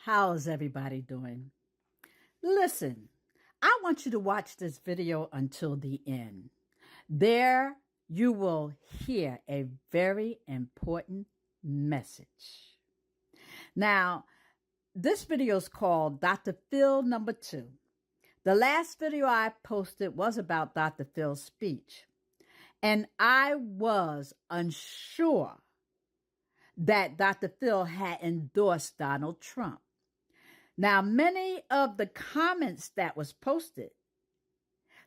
How's everybody doing? Listen, I want you to watch this video until the end. There you will hear a very important message. Now, this video is called Dr. Phil number 2. The last video I posted was about Dr. Phil's speech, and I was unsure that Dr. Phil had endorsed Donald Trump. Now, many of the comments that was posted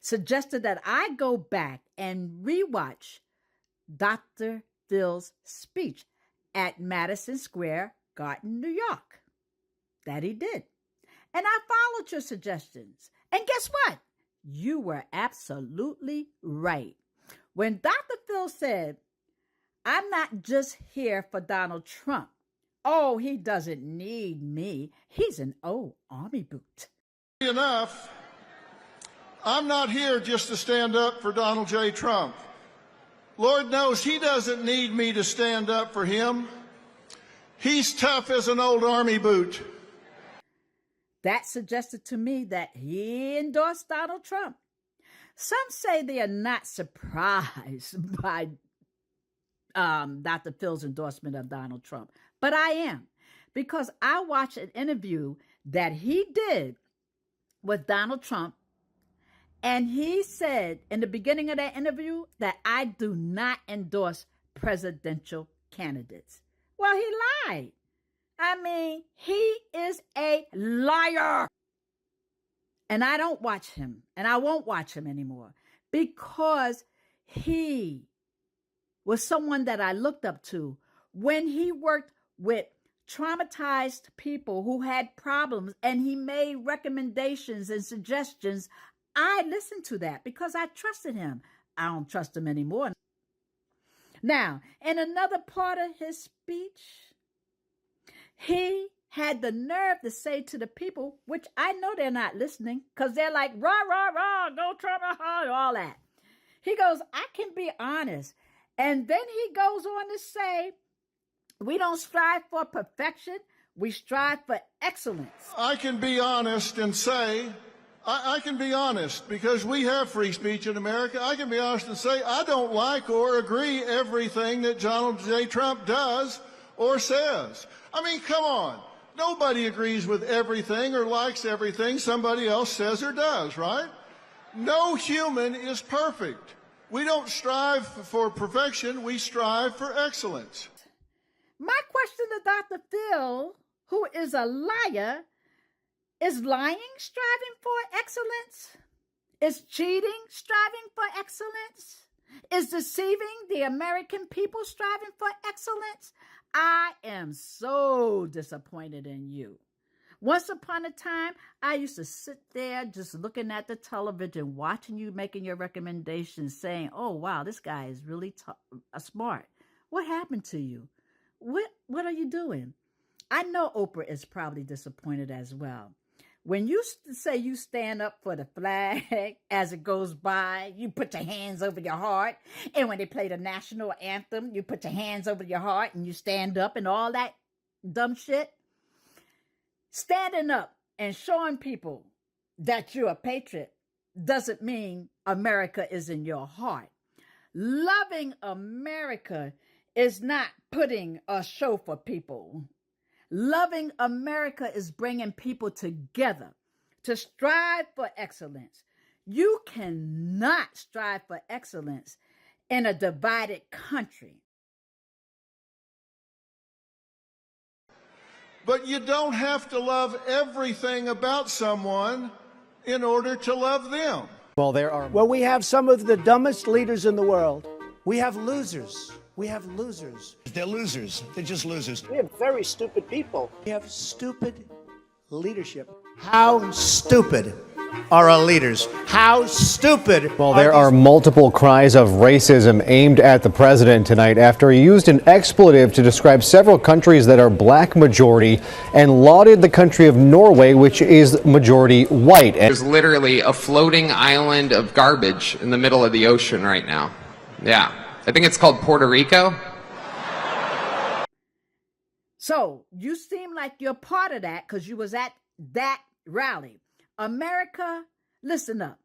suggested that I go back and rewatch Dr. Phil's speech at Madison Square Garden, New York. That he did. And I followed your suggestions. And guess what? You were absolutely right. When Dr. Phil said, "I'm not just here for Donald Trump. Oh, he doesn't need me. He's an old army boot." Enough, I'm not here just to stand up for Donald J. Trump. Lord knows he doesn't need me to stand up for him. He's tough as an old army boot. That suggested to me that he endorsed Donald Trump. Some say they are not surprised by Dr. Phil's endorsement of Donald Trump, but I am, because I watched an interview that he did with Donald Trump, and he said in the beginning of that interview that I do not endorse presidential candidates. Well, he lied. I mean, he is a liar. And I don't watch him, and I won't watch him anymore, because he was someone that I looked up to when he worked with traumatized people who had problems, and he made recommendations and suggestions. I listened to that because I trusted him. I don't trust him anymore. Now, in another part of his speech, he had the nerve to say to the people, which I know they're not listening because they're like, rah, rah, rah, go Trump, all that. He goes, "I can be honest." And then he goes on to say, "We don't strive for perfection. We strive for excellence." I can be honest and say, I can be honest because we have free speech in America. I can be honest and say I don't like or agree everything that Donald J. Trump does or says. I mean, come on. Nobody agrees with everything or likes everything somebody else says or does, right? No human is perfect. We don't strive for perfection. We strive for excellence. My question to Dr. Phil, who is a liar, is lying striving for excellence? Is cheating striving for excellence? Is deceiving the American people striving for excellence? I am so disappointed in you. Once upon a time, I used to sit there just looking at the television, watching you making your recommendations, saying, "Oh, wow, this guy is really smart. What happened to you? What are you doing?" I know Oprah is probably disappointed as well. When you say you stand up for the flag as it goes by, you put your hands over your heart. And when they play the national anthem, you put your hands over your heart and you stand up and all that dumb shit. Standing up and showing people that you're a patriot doesn't mean America is in your heart. Loving America is not putting a show for people. Loving America is bringing people together to strive for excellence. You cannot strive for excellence in a divided country. But you don't have to love everything about someone in order to love them. Well, we have some of the dumbest leaders in the world. We have losers. We have losers. They're losers. They're just losers. We have very stupid people. We have stupid leadership. How stupid are our leaders? How stupid? Well, there are multiple cries of racism aimed at the president tonight after he used an expletive to describe several countries that are black majority and lauded the country of Norway, which is majority white. There's literally a floating island of garbage in the middle of the ocean right now. Yeah. I think it's called Puerto Rico. So you seem like you're part of that because you was at that rally. America, listen up.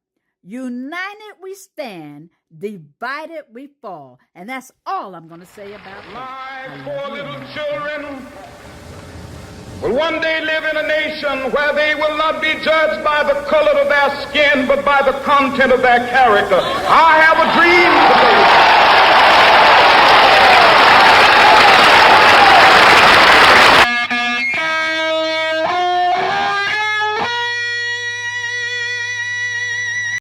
United we stand, divided we fall. And that's all I'm going to say about that. My poor little children will one day live in a nation where they will not be judged by the color of their skin, but by the content of their character. I have a dream today.